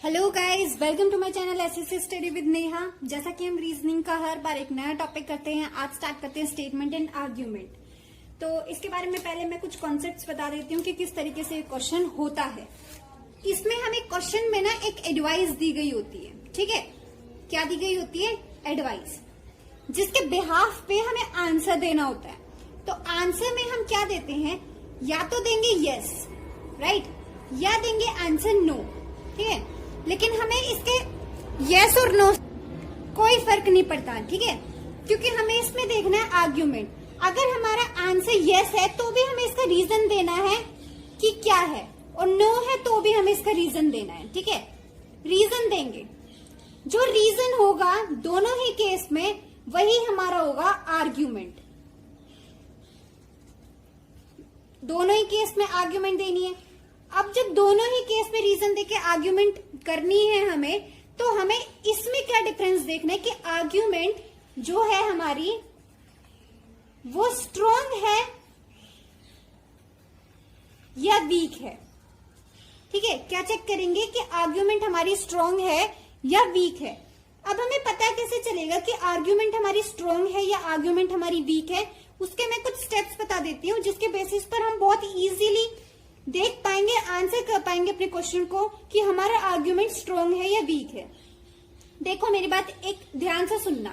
Hello guys, welcome to my channel SSC study with Neha. जैसा कि हम रीजनिंग का हर बार एक नया टॉपिक करते हैं, आज स्टार्ट करते हैं स्टेटमेंट एंड आर्ग्यूमेंट। तो इसके बारे में पहले मैं कुछ कॉन्सेप्ट्स बता देती हूँ कि किस तरीके से क्वेश्चन होता है। इसमें हमें क्वेश्चन में ना एक एडवाइस दी गई होती है, ठीक है। क्या दी गई होती है? एडवाइस, जिसके बिहाफ पे हमें आंसर देना होता है। तो आंसर में हम क्या देते हैं? या तो देंगे यस, राइट, या देंगे आंसर नो, ठीक है। लेकिन हमें इसके यस और नो कोई फर्क नहीं पड़ता, ठीक है, क्योंकि हमें इसमें देखना है आर्ग्यूमेंट। अगर हमारा आंसर यस है तो भी हमें इसका रीजन देना है कि क्या है, और नो है तो भी हमें इसका रीजन देना है, ठीक है। रीजन देंगे, जो रीजन होगा दोनों ही केस में वही हमारा होगा आर्ग्यूमेंट। दोनों ही केस में आर्ग्यूमेंट देनी है। अब जब दोनों ही केस में रीजन देके आर्ग्यूमेंट करनी है हमें, तो हमें इसमें क्या डिफरेंस देखना है कि आर्ग्यूमेंट जो है हमारी वो स्ट्रॉन्ग है या वीक है, ठीक है। क्या चेक करेंगे कि आर्ग्यूमेंट हमारी स्ट्रॉन्ग है या वीक है। अब हमें पता कैसे चलेगा कि आर्ग्यूमेंट हमारी स्ट्रॉन्ग है या आर्ग्यूमेंट हमारी वीक है? उसके मैं कुछ स्टेप्स बता देती हूँ, जिसके बेसिस पर हम बहुत इजीली देख पाएंगे, आंसर कर पाएंगे अपने क्वेश्चन को कि हमारा आर्ग्यूमेंट स्ट्रॉन्ग है या वीक है। देखो, मेरी बात एक ध्यान से सुनना।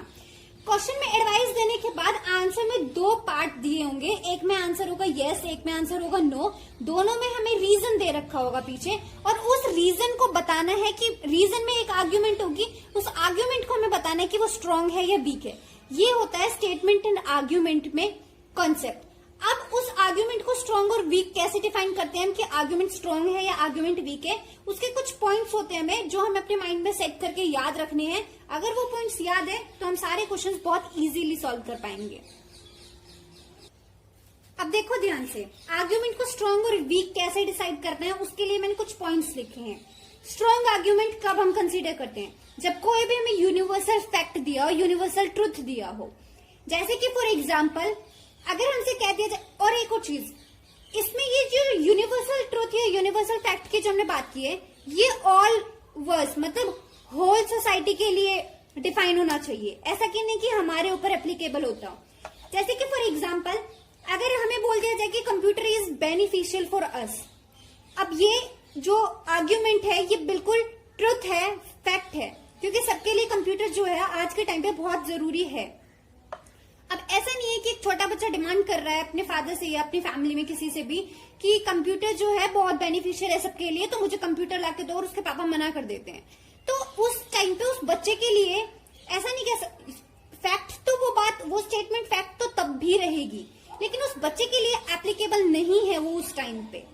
क्वेश्चन में एडवाइस देने के बाद आंसर में दो पार्ट दिए होंगे, एक में आंसर होगा यस, एक में आंसर होगा नो। दोनों में हमें रीजन दे रखा होगा पीछे, और उस रीजन को बताना है कि रीजन में एक आर्ग्यूमेंट होगी, उस आर्ग्यूमेंट को हमें बताना है कि वो स्ट्रॉन्ग है या वीक है। ये होता है स्टेटमेंट एंड आर्ग्यूमेंट में कॉन्सेप्ट। अब उस आर्ग्यूमेंट को स्ट्रॉन्ग और वीक कैसे डिफाइन करते हैं कि आर्ग्यूमेंट स्ट्रॉन्ग है या आर्ग्यूमेंट वीक है? उसके कुछ पॉइंट्स होते हैं हमें, जो हमें अपने माइंड में सेट करके याद रखने हैं। अगर वो पॉइंट्स याद है तो हम सारे क्वेश्चंस बहुत इजीली सॉल्व कर पाएंगे। अब देखो ध्यान से, आर्ग्यूमेंट को स्ट्रॉन्ग और वीक कैसे डिसाइड करना है, उसके लिए मैंने कुछ पॉइंट्स लिखे हैं। स्ट्रॉन्ग आर्ग्यूमेंट कब हम कंसीडर करते हैं? जब कोई भी हमें यूनिवर्सल फैक्ट दिया हो, यूनिवर्सल ट्रुथ दिया हो। जैसे कि फॉर एग्जाम्पल, अगर हमसे कह दिया जाए, और एक और चीज, इसमें ये जो यूनिवर्सल ट्रुथ या यूनिवर्सल फैक्ट की जो हमने बात की है, ये ऑल वर्स मतलब होल सोसाइटी के लिए डिफाइन होना चाहिए। ऐसा कि नहीं कि हमारे ऊपर एप्लीकेबल होता हो। जैसे कि फॉर एग्जाम्पल, अगर हमें बोल दिया जाए कि computer is beneficial for us, अब ये जो आर्ग्यूमेंट है ये बिल्कुल ट्रुथ है, फैक्ट है, क्योंकि सबके लिए कंप्यूटर जो है आज के टाइम पे बहुत जरूरी है। अब ऐसा नहीं है कि एक छोटा बच्चा डिमांड कर रहा है अपने फादर से या अपनी फैमिली में किसी से भी कि कंप्यूटर जो है बहुत बेनिफिशियल है सबके लिए, तो मुझे कंप्यूटर लाके दो, और उसके पापा मना कर देते हैं। तो उस टाइम पे उस बच्चे के लिए ऐसा नहीं कह फैक्ट, तो वो बात, वो स्टेटमेंट फैक्ट तो तब भी रहेगी, लेकिन उस बच्चे के लिए एप्लीकेबल नहीं है वो उस टाइम पे।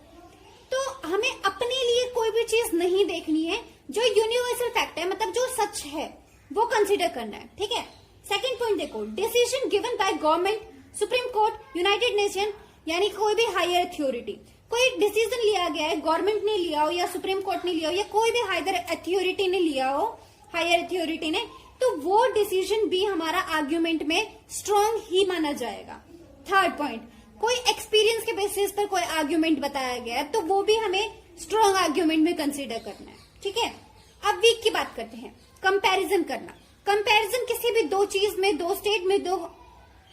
तो हमें अपने लिए कोई भी चीज नहीं देखनी है, जो यूनिवर्सल फैक्ट है, मतलब जो सच है, वो कंसिडर करना है, ठीक है। सेकंड पॉइंट देखो, decision given by government, supreme court, United nation, यानी कोई भी हायर अथॉरिटी, कोई डिसीजन लिया गया है, गवर्नमेंट ने लिया हो या सुप्रीम कोर्ट ने लिया हो या कोई भी हायर अथॉरिटी ने लिया हो, हायर अथॉरिटी ने, तो वो डिसीजन भी हमारा आर्ग्यूमेंट में स्ट्रॉन्ग ही माना जाएगा। थर्ड पॉइंट, कोई एक्सपीरियंस के बेसिस पर कोई आर्ग्यूमेंट बताया गया है, तो वो भी हमें स्ट्रॉन्ग आर्ग्यूमेंट में कंसिडर करना है, ठीक है। अब वीक की बात करते हैं, कंपैरिजन करना। कंपैरिजन किसी भी दो चीज में, दो स्टेट में, दो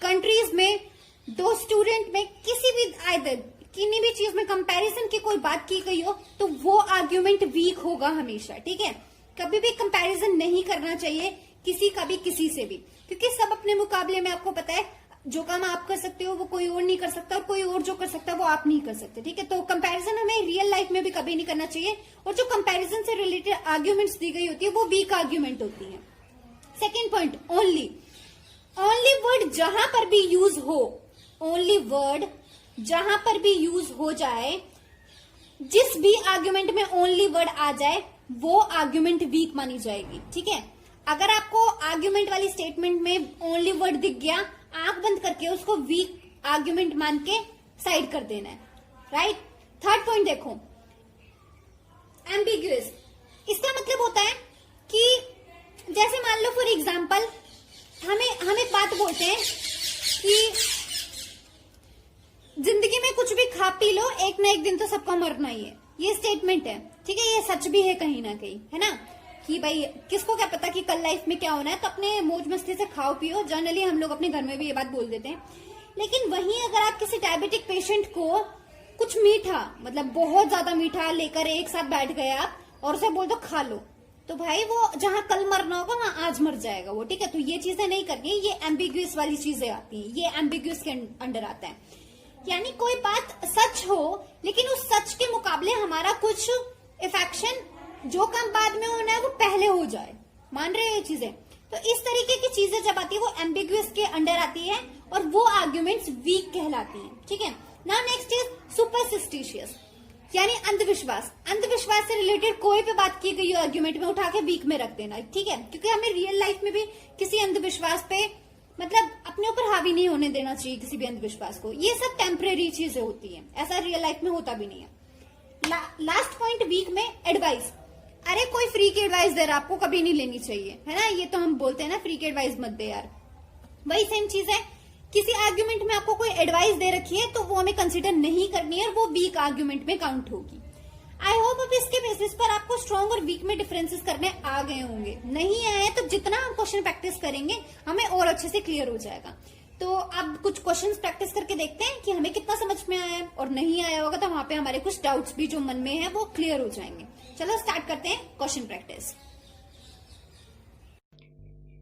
कंट्रीज में, दो स्टूडेंट में, किसी भी आइदर किसी भी चीज में कंपैरिजन की कोई बात की गई हो, तो वो आर्ग्यूमेंट वीक होगा हमेशा, ठीक है। कभी भी कंपैरिजन नहीं करना चाहिए किसी का भी किसी से भी, क्योंकि सब अपने मुकाबले में, आपको पता है, जो काम आप कर सकते हो वो कोई और नहीं कर सकता, और कोई और जो कर सकता है वो आप नहीं कर सकते, ठीक है। तो कंपैरिजन हमें रियल लाइफ में भी कभी नहीं करना चाहिए, और जो कंपैरिजन से रिलेटेड आर्ग्यूमेंट्स दी गई होती है वो वीक आर्ग्यूमेंट होती है। सेकेंड पॉइंट, ओनली वर्ड जहां पर भी यूज हो, ओनली वर्ड जहां पर भी यूज हो जाए, जिस भी आर्ग्यूमेंट में ओनली वर्ड आ जाए, वो आर्ग्यूमेंट वीक मानी जाएगी, ठीक है। अगर आपको आर्ग्यूमेंट वाली स्टेटमेंट में ओनली वर्ड दिख गया, आंख बंद करके उसको वीक आर्ग्यूमेंट मान के साइड कर देना है, राइट। थर्ड पॉइंट देखो, एम्बिग्युअस। इसका मतलब होता है कि जैसे मान लो फॉर एग्जाम्पल, हम एक बात बोलते हैं कि जिंदगी में कुछ भी खा पी लो, एक ना एक दिन तो सबको मरना ही है, ये स्टेटमेंट है। ठीक है, ये सच भी है कहीं ना कहीं, है ना, कि भाई किसको क्या पता कि कल लाइफ में क्या होना है, तो अपने मौज मस्ती से खाओ पियो। जनरली हम लोग अपने घर में भी ये बात बोल देते हैं। लेकिन वहीं अगर आप किसी डायबिटिक पेशेंट को कुछ मीठा, मतलब बहुत ज्यादा मीठा लेकर एक साथ बैठ गए आप और उसे बोल दो खा लो, तो भाई वो जहां कल मरना होगा वहां आज मर जाएगा वो, ठीक है। तो ये चीजें नहीं करनी है, ये एम्बिग्यूअस वाली चीजें आती हैं, ये एम्बिग्यूअस के अंडर आता है। यानी कोई बात सच हो लेकिन उस सच के मुकाबले हमारा कुछ इफेक्शन जो काम बाद में होना है वो पहले हो जाए, मान रहे हैं ये चीजें। तो इस तरीके की चीजें जब आती है वो एम्बिग्यूअस के अंडर आती है और वो आर्ग्यूमेंट्स वीक कहलाती हैं, ठीक है ना। नेक्स्ट इज सुपरस्टिशियस, यानी अंधविश्वास। अंधविश्वास से रिलेटेड कोई भी बात की गई हो आर्ग्यूमेंट में उठा के वीक में रख देना, ठीक है, क्योंकि हमें रियल लाइफ में भी किसी अंधविश्वास पे मतलब अपने ऊपर हावी नहीं होने देना चाहिए किसी भी अंधविश्वास को। ये सब टेम्परेरी चीजें होती हैं, ऐसा रियल लाइफ में होता भी नहीं है। लास्ट पॉइंट वीक में एडवाइस। अरे कोई फ्री की एडवाइस दे रहा, आपको कभी नहीं लेनी चाहिए, है ना। ये तो हम बोलते हैं ना फ्री की एडवाइस मत दे यार, वही सेम चीज है। किसी आर्ग्यूमेंट में आपको कोई एडवाइस दे रखी है तो वो हमें कंसीडर नहीं करनी है और वो वीक आर्ग्यूमेंट में काउंट होगी। आई होप अब इसके बेसिस पर आपको स्ट्रॉन्ग और वीक में डिफरेंसेस करने आ गए होंगे। नहीं आए तो जितना हम क्वेश्चन प्रैक्टिस करेंगे हमें और अच्छे से क्लियर हो जाएगा। तो अब कुछ क्वेश्चंस प्रैक्टिस करके देखते हैं कि हमें कितना समझ में आया है, और नहीं आया होगा तो वहां पे हमारे कुछ डाउट्स भी जो मन में है वो क्लियर हो जाएंगे। चलो स्टार्ट करते हैं क्वेश्चन प्रैक्टिस।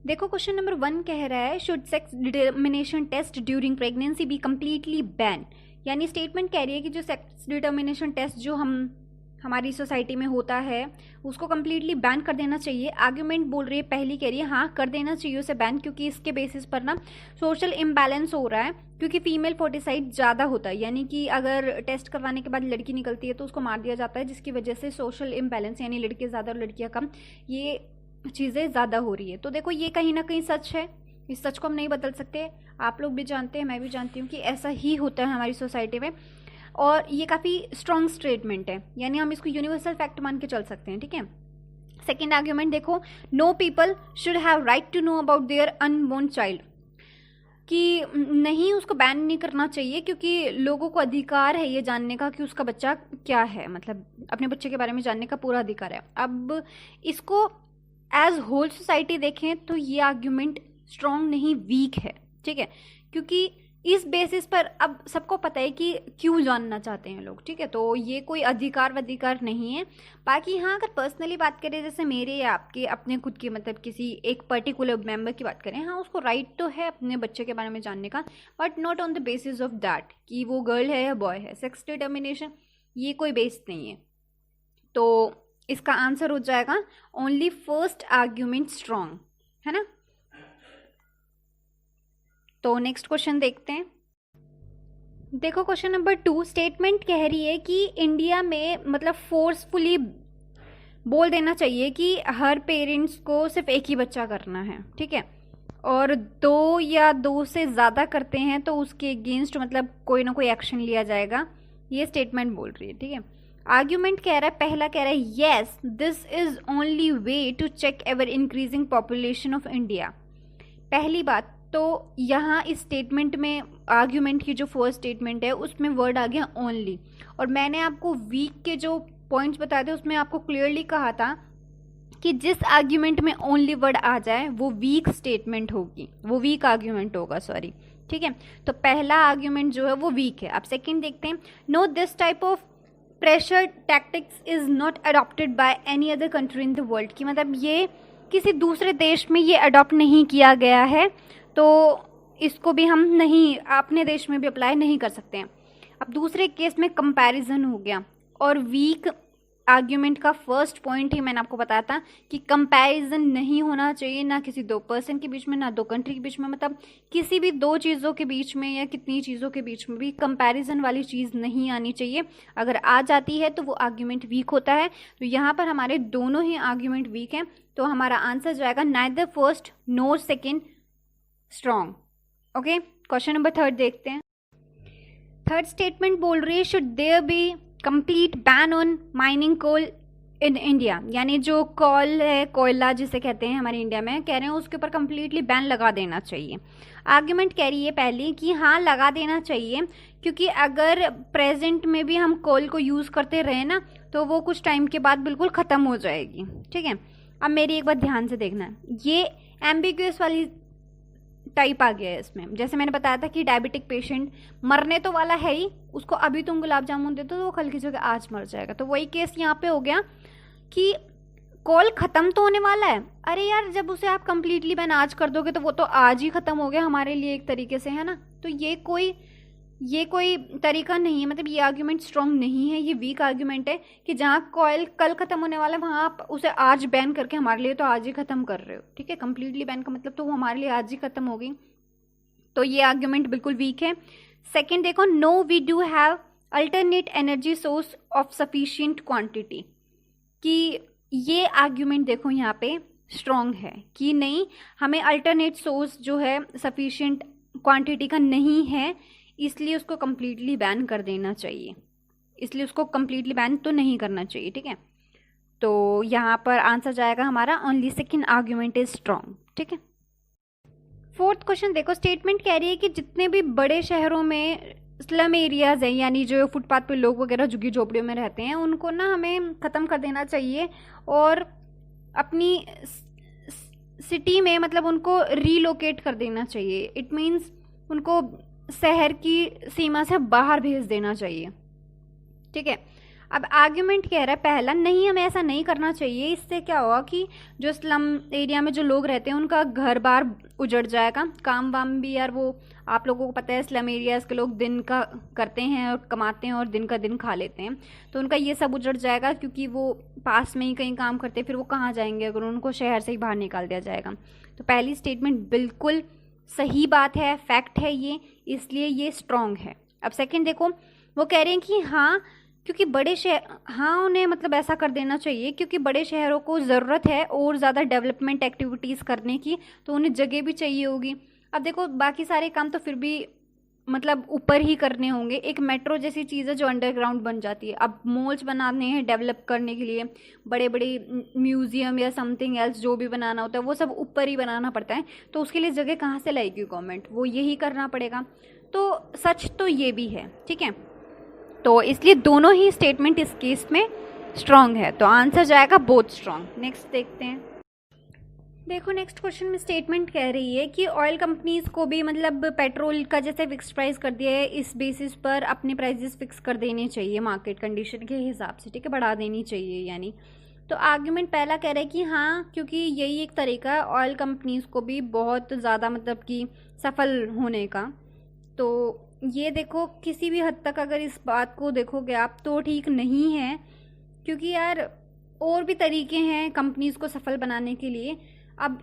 देखो क्वेश्चन नंबर 1 कह रहा है should sex determination test during pregnancy be completely ban. यानी स्टेटमेंट कह रही है कि जो सेक्स डिटर्मिनेशन टेस्ट जो हमारी सोसाइटी में होता है उसको कम्प्लीटली बैन कर देना चाहिए। आर्ग्यूमेंट बोल रही है, पहली कह रही है हाँ कर देना चाहिए उसे बैन, क्योंकि इसके बेसिस पर ना सोशल इम्बैलेंस हो रहा है, क्योंकि फीमेल फोर्टिसाइड ज़्यादा होता है। यानी कि अगर टेस्ट करवाने के बाद लड़की निकलती है तो उसको मार दिया जाता है, जिसकी वजह से सोशल इम्बैलेंस यानी लड़के ज़्यादा और लड़कियाँ कम, ये चीज़ें ज़्यादा हो रही है। तो देखो ये कहीं ना कहीं सच है, इस सच को हम नहीं बदल सकते। आप लोग भी जानते हैं, मैं भी जानती हूँ कि ऐसा ही होता है हमारी सोसाइटी में, और ये काफ़ी स्ट्रॉन्ग स्टेटमेंट है, यानी हम इसको यूनिवर्सल फैक्ट मान के चल सकते हैं, ठीक है। सेकेंड आर्ग्यूमेंट देखो, no people should have right to know about their unborn child, कि नहीं उसको बैन नहीं करना चाहिए क्योंकि लोगों को अधिकार है ये जानने का कि उसका बच्चा क्या है, मतलब अपने बच्चे के बारे में जानने का पूरा अधिकार है। अब इसको एज होल सोसाइटी देखें तो ये आर्ग्यूमेंट स्ट्रॉन्ग नहीं वीक है, ठीक है, क्योंकि इस बेसिस पर अब सबको पता है कि क्यों जानना चाहते हैं लोग, ठीक है। तो ये कोई अधिकार नहीं है। बाकी हाँ अगर पर्सनली बात करें, जैसे मेरे या आपके अपने खुद के मतलब किसी एक पर्टिकुलर मेंबर की बात करें, हाँ उसको राइट तो है अपने बच्चे के बारे में जानने का, but not on the basis of that कि वो गर्ल है या बॉय है। सेक्स डिटर्मिनेशन ये कोई बेस नहीं है। तो इसका आंसर हो जाएगा ओनली फर्स्ट आर्ग्यूमेंट स्ट्रॉन्ग, है ना। तो नेक्स्ट क्वेश्चन देखते हैं। देखो क्वेश्चन नंबर 2 स्टेटमेंट कह रही है कि इंडिया में मतलब फोर्सफुली बोल देना चाहिए कि हर पेरेंट्स को सिर्फ एक ही बच्चा करना है, ठीक है, और 2 या 2 से ज़्यादा करते हैं तो उसके अगेंस्ट मतलब कोई ना कोई एक्शन लिया जाएगा, ये स्टेटमेंट बोल रही है, ठीक है। आर्ग्यूमेंट कह रहा है, पहला कह रहा है yes this is only way to check ever increasing population of India. पहली बात तो यहाँ इस स्टेटमेंट में आर्ग्यूमेंट की जो फर्स्ट स्टेटमेंट है उसमें वर्ड आ गया ओनली, और मैंने आपको वीक के जो पॉइंट्स बताए थे उसमें आपको क्लियरली कहा था कि जिस आर्ग्यूमेंट में ओनली वर्ड आ जाए वो वीक स्टेटमेंट होगी, वो वीक आर्ग्यूमेंट होगा, सॉरी, ठीक है। तो पहला आर्ग्यूमेंट जो है वो वीक है। अब सेकेंड देखते हैं, no this type of pressure tactics is not adopted by any other country in the world, की मतलब ये किसी दूसरे देश में ये अडॉप्ट नहीं किया गया है, तो इसको भी हम नहीं अपने देश में भी अप्लाई नहीं कर सकते हैं। अब दूसरे केस में कंपैरिजन हो गया, और वीक आर्ग्यूमेंट का फर्स्ट पॉइंट ही मैंने आपको बताया था कि कंपैरिजन नहीं होना चाहिए, ना किसी 2 पर्सन के बीच में, ना 2 कंट्री के बीच में, मतलब किसी भी 2 चीज़ों के बीच में या कितनी चीज़ों के बीच में भी कंपैरिजन वाली चीज़ नहीं आनी चाहिए। अगर आ जाती है तो वो आर्ग्यूमेंट वीक होता है। तो यहाँ पर हमारे दोनों ही आर्ग्यूमेंट वीक हैं, तो हमारा आंसर जाएगा neither first nor second strong. Okay, question number 3 देखते हैं। थर्ड स्टेटमेंट बोल रही है should there be complete ban on mining coal in India, यानी जो कोल है, कोयला जिसे कहते हैं हमारे इंडिया में, कह रहे हैं उसके ऊपर कंप्लीटली बैन लगा देना चाहिए। आर्ग्यूमेंट कह रही है पहली कि हाँ लगा देना चाहिए, क्योंकि अगर प्रेजेंट में भी हम कोल को यूज़ करते रहे ना तो वो कुछ टाइम के बाद बिल्कुल ख़त्म हो जाएगी। ठीक है, अब मेरी एक बात ध्यान से देखना है, ये एम्बिग्यूअस वाली टाइप आ गया है इसमें। जैसे मैंने बताया था कि डायबिटिक पेशेंट मरने तो वाला है ही, उसको अभी तुम गुलाब जामुन दे दो तो वो कल की जगह आज मर जाएगा। तो वही केस यहाँ पे हो गया कि कॉल ख़त्म तो होने वाला है, अरे यार जब उसे आप कंप्लीटली बैन आज कर दोगे तो वो तो आज ही ख़त्म हो गया हमारे लिए एक तरीके से, है ना। तो ये कोई तरीका नहीं है, मतलब ये आर्ग्यूमेंट स्ट्रॉन्ग नहीं है, ये वीक आर्ग्यूमेंट है कि जहाँ कॉयल कल ख़त्म होने वाला है वहाँ आप उसे आज बैन करके हमारे लिए तो आज ही ख़त्म कर रहे हो। ठीक है, कंप्लीटली बैन का मतलब तो वो हमारे लिए आज ही ख़त्म हो गई। तो ये आर्ग्यूमेंट बिल्कुल वीक है। सेकेंड देखो, no we do have alternate energy source of sufficient quantity, कि ये आर्ग्यूमेंट देखो यहाँ पे स्ट्रॉन्ग है कि नहीं, हमें अल्टरनेट सोर्स जो है सफिशियंट क्वांटिटी का नहीं है, इसलिए उसको कम्प्लीटली बैन कर देना चाहिए, इसलिए उसको कम्प्लीटली बैन तो नहीं करना चाहिए। ठीक है, तो यहाँ पर आंसर जाएगा हमारा only second argument is strong. ठीक है, फोर्थ क्वेश्चन देखो, स्टेटमेंट कह रही है कि जितने भी बड़े शहरों में स्लम एरियाज हैं, यानी जो फुटपाथ पे लोग वगैरह झुग्गी झोपड़ियों में रहते हैं, उनको ना हमें ख़त्म कर देना चाहिए और अपनी सिटी में मतलब उनको रीलोकेट कर देना चाहिए। इट मीन्स उनको शहर की सीमा से बाहर भेज देना चाहिए। ठीक है, अब आर्ग्यूमेंट कह रहा है पहला, नहीं हमें ऐसा नहीं करना चाहिए, इससे क्या होगा कि जो स्लम एरिया में जो लोग रहते हैं उनका घर बार उजड़ जाएगा, काम वाम भी यार वो आप लोगों को पता है स्लम एरियाज़ के लोग दिन का करते हैं और कमाते हैं और दिन का दिन खा लेते हैं, तो उनका ये सब उजड़ जाएगा क्योंकि वो पास में ही कहीं काम करते हैं, फिर वो कहाँ जाएंगे अगर उनको शहर से ही बाहर निकाल दिया जाएगा। तो पहली स्टेटमेंट बिल्कुल सही बात है, फैक्ट है ये, इसलिए ये स्ट्रॉन्ग है। अब सेकेंड देखो, वो कह रहे हैं कि हाँ क्योंकि बड़े शहर, हाँ उन्हें मतलब ऐसा कर देना चाहिए क्योंकि बड़े शहरों को ज़रूरत है और ज़्यादा डेवलपमेंट एक्टिविटीज़ करने की, तो उन्हें जगह भी चाहिए होगी। अब देखो बाकी सारे काम तो फिर भी मतलब ऊपर ही करने होंगे, एक मेट्रो जैसी चीज़ है जो अंडरग्राउंड बन जाती है। अब मॉल्स बनाने हैं डेवलप करने के लिए, बड़े बड़े म्यूजियम या समथिंग एल्स जो भी बनाना होता है वो सब ऊपर ही बनाना पड़ता है, तो उसके लिए जगह कहाँ से लाएगी गवर्नमेंट, वो यही करना पड़ेगा। तो सच तो ये भी है। ठीक है, तो इसलिए दोनों ही स्टेटमेंट इस केस में स्ट्रॉन्ग है, तो आंसर जाएगा बोथ स्ट्रॉन्ग। नेक्स्ट देखते हैं। देखो नेक्स्ट क्वेश्चन में स्टेटमेंट कह रही है कि ऑयल कंपनीज को भी मतलब पेट्रोल का जैसे फिक्स प्राइस कर दिया है, इस बेसिस पर अपने प्राइसेस फिक्स कर देने चाहिए मार्केट कंडीशन के हिसाब से। ठीक है, बढ़ा देनी चाहिए यानी। तो आर्ग्यूमेंट पहला कह रहा है कि हाँ क्योंकि यही एक तरीका है ऑयल कंपनीज को भी बहुत ज़्यादा मतलब कि सफल होने का। तो ये देखो किसी भी हद तक अगर इस बात को देखोगे आप तो ठीक नहीं है, क्योंकि यार और भी तरीके हैं कंपनीज को सफल बनाने के लिए। अब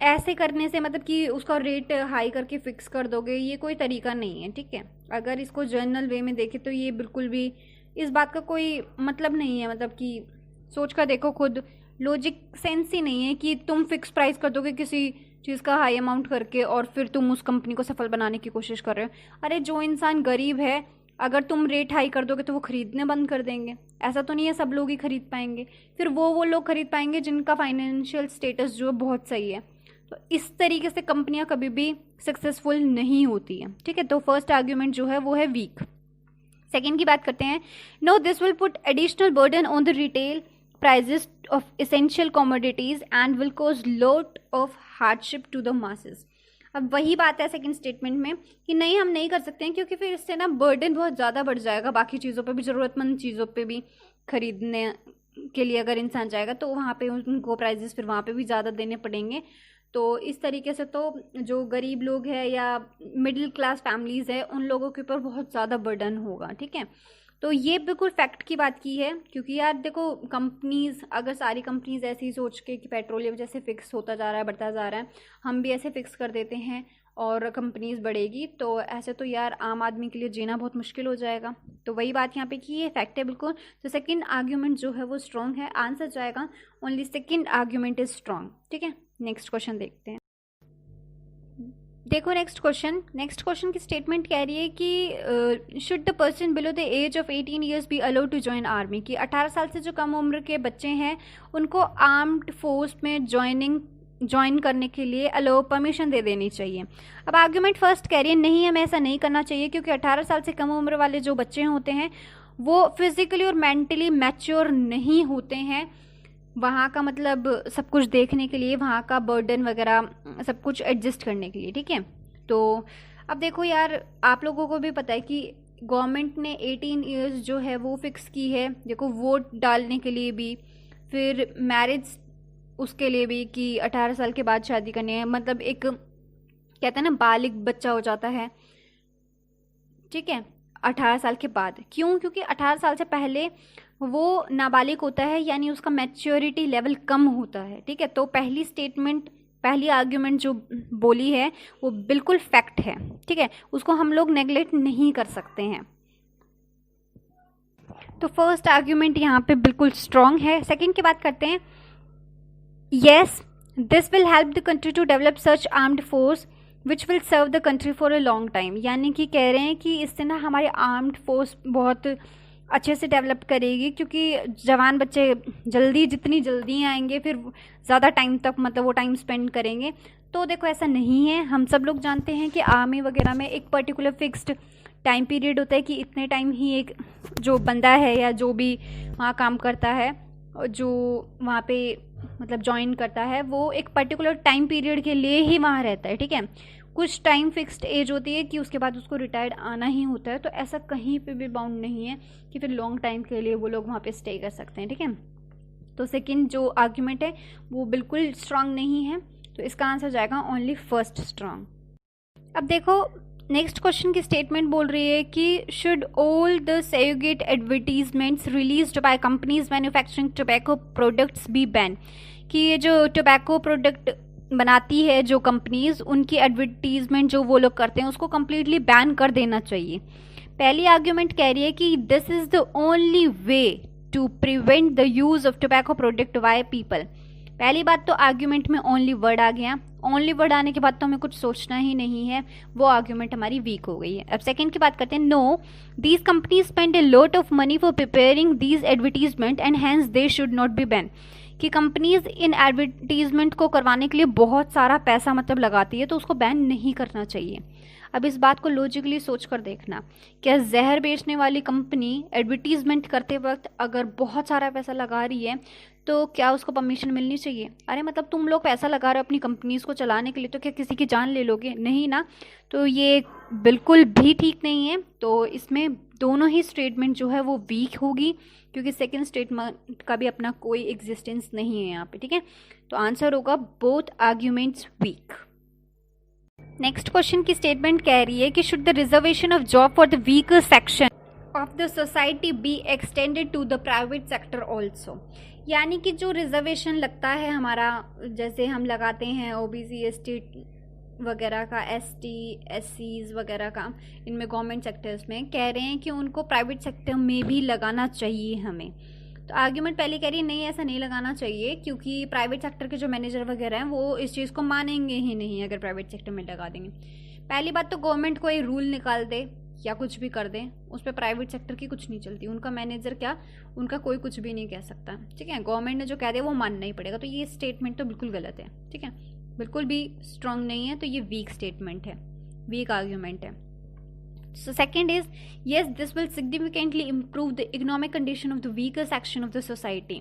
ऐसे करने से मतलब कि उसका रेट हाई करके फिक्स कर दोगे, ये कोई तरीका नहीं है। ठीक है, अगर इसको जनरल वे में देखें तो ये बिल्कुल भी इस बात का कोई मतलब नहीं है, मतलब कि सोच कर देखो खुद, लॉजिक सेंस ही नहीं है कि तुम फिक्स प्राइस कर दोगे किसी चीज़ का हाई अमाउंट करके और फिर तुम उस कंपनी को सफल बनाने की कोशिश कर रहे हो। अरे जो इंसान गरीब है अगर तुम रेट हाई कर दोगे तो वो खरीदने बंद कर देंगे, ऐसा तो नहीं है सब लोग ही खरीद पाएंगे, फिर वो लोग खरीद पाएंगे जिनका फाइनेंशियल स्टेटस जो बहुत सही है। तो इस तरीके से कंपनियां कभी भी सक्सेसफुल नहीं होती हैं। ठीक है, तो फर्स्ट आर्ग्यूमेंट जो है वो है वीक। सेकेंड की बात करते हैं, no this will put additional burden on the retail prices of essential commodities and will cause lot of hardship to the masses. अब वही बात है सेकंड स्टेटमेंट में कि नहीं हम नहीं कर सकते हैं क्योंकि फिर इससे ना बर्डन बहुत ज़्यादा बढ़ जाएगा, बाकी चीज़ों पे भी, ज़रूरतमंद चीज़ों पे भी खरीदने के लिए अगर इंसान जाएगा तो वहाँ पे उनको प्राइजेस फिर वहाँ पे भी ज़्यादा देने पड़ेंगे। तो इस तरीके से तो जो गरीब लोग हैं या मिडिल क्लास फैमिलीज़ है उन लोगों के ऊपर बहुत ज़्यादा बर्डन होगा। ठीक है, तो ये बिल्कुल फैक्ट की बात की है, क्योंकि यार देखो कंपनीज अगर सारी कंपनीज ऐसे ही सोच के कि पेट्रोलियम जैसे फिक्स होता जा रहा है, बढ़ता जा रहा है, हम भी ऐसे फिक्स कर देते हैं और कंपनीज बढ़ेगी, तो ऐसे तो यार आम आदमी के लिए जीना बहुत मुश्किल हो जाएगा। तो वही बात यहाँ पे कि ये फैक्ट है बिल्कुल। तो सेकंड आर्ग्यूमेंट जो है वो स्ट्रॉन्ग है, आंसर जाएगा only second argument is strong. ठीक है, नेक्स्ट क्वेश्चन देखते हैं। देखो नेक्स्ट क्वेश्चन की स्टेटमेंट कह रही है कि should the person below the age of 18 years be allowed to join army, कि 18 साल से जो कम उम्र के बच्चे हैं उनको आर्म्ड फोर्स में ज्वाइन करने के लिए अलाउ परमिशन दे देनी चाहिए। अब आर्ग्यूमेंट फर्स्ट कह रही है नहीं हमें ऐसा नहीं करना चाहिए क्योंकि 18 साल से कम उम्र वाले जो बच्चे होते हैं वो फिजिकली और मेंटली मैच्योर नहीं होते हैं वहाँ का मतलब सब कुछ देखने के लिए, वहाँ का बर्डन वगैरह सब कुछ एडजस्ट करने के लिए, ठीक है। तो अब देखो यार, आप लोगों को भी पता है कि गवर्नमेंट ने 18 इयर्स जो है वो फिक्स की है, देखो वोट डालने के लिए भी, फिर मैरिज उसके लिए भी कि 18 साल के बाद शादी करनी है, मतलब एक कहते हैं ना बालिग बच्चा हो जाता है, ठीक है, 18 साल के बाद। क्यों? क्योंकि 18 साल से पहले वो नाबालिग होता है, यानी उसका मैच्योरिटी लेवल कम होता है, ठीक है। तो पहली स्टेटमेंट, पहली आर्ग्यूमेंट जो बोली है वो बिल्कुल फैक्ट है, ठीक है, उसको हम लोग नेगलेक्ट नहीं कर सकते हैं। तो फर्स्ट आर्ग्यूमेंट यहाँ पे बिल्कुल स्ट्रांग है। सेकंड की बात करते हैं। Yes, this will help the country to develop such armed force which will serve the country for a long time, यानी कि कह रहे हैं कि इससे ना हमारी आर्म्ड फोर्स बहुत अच्छे से डेवलप करेगी, क्योंकि जवान बच्चे जितनी जल्दी आएंगे फिर ज़्यादा टाइम तक मतलब वो टाइम स्पेंड करेंगे। तो देखो ऐसा नहीं है, हम सब लोग जानते हैं कि आर्मी वगैरह में एक पर्टिकुलर फिक्स्ड टाइम पीरियड होता है कि इतने टाइम ही एक जो बंदा है या जो भी वहाँ काम करता है, जो वहाँ पे मतलब ज्वाइन करता है, वो एक पर्टिकुलर टाइम पीरियड के लिए ही वहाँ रहता है, ठीक है। कुछ टाइम फिक्स्ड एज होती है कि उसके बाद उसको रिटायर्ड आना ही होता है। तो ऐसा कहीं पे भी बाउंड नहीं है कि फिर लॉन्ग टाइम के लिए वो लोग वहाँ पे स्टे कर सकते हैं, ठीक है। तो सेकंड जो आर्ग्यूमेंट है वो बिल्कुल स्ट्रांग नहीं है, तो इसका आंसर जाएगा ओनली फर्स्ट स्ट्रांग। अब देखो नेक्स्ट क्वेश्चन की स्टेटमेंट बोल रही है कि should all the surrogate advertisements released by companies manufacturing tobacco products B ban, कि ये जो टोबैको प्रोडक्ट बनाती है जो कंपनीज, उनकी एडवर्टीजमेंट जो वो लोग करते हैं उसको कम्प्लीटली बैन कर देना चाहिए। पहली आर्ग्यूमेंट कह रही है कि this is the only way to prevent the use of tobacco product by people. पहली बात तो आर्ग्यूमेंट में ओनली वर्ड आ गया, ओनली वर्ड आने के बाद तो हमें कुछ सोचना ही नहीं है, वो आर्ग्यूमेंट हमारी वीक हो गई है। अब सेकंड की बात करते हैं। No, these companies spend a lot of money for preparing these advertisement and hence they should not be ban, कि कंपनीज इन एडवर्टीजमेंट को करवाने के लिए बहुत सारा पैसा मतलब लगाती है, तो उसको बैन नहीं करना चाहिए। अब इस बात को लॉजिकली सोच कर देखना, क्या जहर बेचने वाली कंपनी एडवर्टीजमेंट करते वक्त अगर बहुत सारा पैसा लगा रही है तो क्या उसको परमिशन मिलनी चाहिए? अरे मतलब तुम लोग पैसा लगा रहे हो अपनी कंपनीज को चलाने के लिए, तो क्या किसी की जान ले लोगे? नहीं ना। तो ये बिल्कुल भी ठीक नहीं है। तो इसमें दोनों ही स्टेटमेंट जो है वो वीक होगी, क्योंकि सेकंड स्टेटमेंट का भी अपना कोई एग्जिस्टेंस नहीं है यहाँ पे, ठीक है। तो आंसर होगा both arguments weak. Next question की स्टेटमेंट कह रही है कि should the reservation of job for the weaker section of the society be extended to the private sector also, यानी कि जो रिजर्वेशन लगता है हमारा, जैसे हम लगाते हैं ओबीसी एसटी वगैरह का, एसटी एससीज वगैरह का, इनमें गवर्नमेंट सेक्टर्स में कह रहे हैं कि उनको प्राइवेट सेक्टर में भी लगाना चाहिए हमें। तो आर्ग्यूमेंट पहले कह रही है नहीं, ऐसा नहीं लगाना चाहिए, क्योंकि प्राइवेट सेक्टर के जो मैनेजर वगैरह हैं वो इस चीज़ को मानेंगे ही नहीं अगर प्राइवेट सेक्टर में लगा देंगे। पहली बात तो गवर्नमेंट कोई रूल निकाल दे या कुछ भी कर दें, उस पर प्राइवेट सेक्टर की कुछ नहीं चलती, उनका मैनेजर क्या, उनका कोई कुछ भी नहीं कह सकता, ठीक है। गवर्नमेंट ने जो कह दिया वो मानना ही पड़ेगा। तो ये स्टेटमेंट तो बिल्कुल गलत है, ठीक है, बिल्कुल भी स्ट्रांग नहीं है। तो ये वीक स्टेटमेंट है, वीक आर्ग्यूमेंट है। So second is, yes, this will significantly improve the economic condition of the weaker section of the society,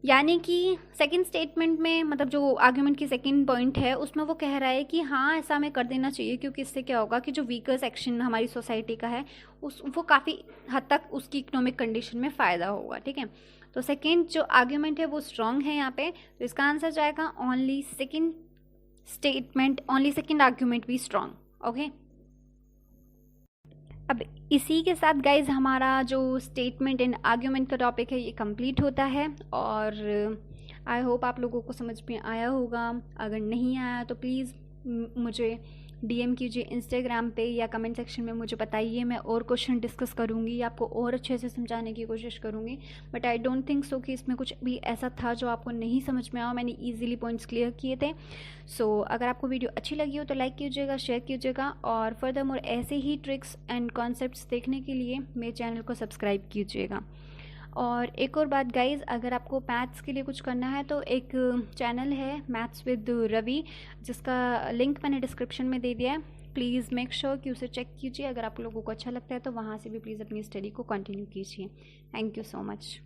यानी कि सेकंड स्टेटमेंट में मतलब जो आर्ग्यूमेंट की सेकंड पॉइंट है उसमें वो कह रहा है कि हाँ ऐसा हमें कर देना चाहिए, क्योंकि इससे क्या होगा कि जो वीकर सेक्शन हमारी सोसाइटी का है वो काफ़ी हद तक उसकी इकोनॉमिक कंडीशन में फ़ायदा होगा, ठीक है। तो सेकंड जो आर्ग्यूमेंट है वो स्ट्रांग है यहाँ पे, तो इसका आंसर जाएगा only second statement, only second argument भी स्ट्रांग, ओके। अब इसी के साथ गाइज हमारा जो स्टेटमेंट एंड आर्ग्यूमेंट का टॉपिक है ये कंप्लीट होता है, और आई होप आप लोगों को समझ में आया होगा। अगर नहीं आया तो प्लीज़ मुझे डीएम कीजिए इंस्टाग्राम पे या कमेंट सेक्शन में मुझे बताइए, मैं और क्वेश्चन डिस्कस करूँगी, आपको और अच्छे से समझाने की कोशिश करूँगी। But I don't think so कि इसमें कुछ भी ऐसा था जो आपको नहीं समझ में आया, मैंने ईजिली पॉइंट्स क्लियर किए थे। सो अगर आपको वीडियो अच्छी लगी हो तो लाइक कीजिएगा, शेयर कीजिएगा, और फर्दरमोर ऐसे ही ट्रिक्स एंड कॉन्सेप्ट्स देखने के लिए मेरे चैनल को सब्सक्राइब कीजिएगा। और एक और बात गाइज़, अगर आपको मैथ्स के लिए कुछ करना है तो एक चैनल है मैथ्स विद रवि, जिसका लिंक मैंने डिस्क्रिप्शन में दे दिया है, प्लीज़ मेक श्योर कि उसे चेक कीजिए। अगर आप लोगों को अच्छा लगता है तो वहाँ से भी प्लीज़ अपनी स्टडी को कंटिन्यू कीजिए। Thank you so much.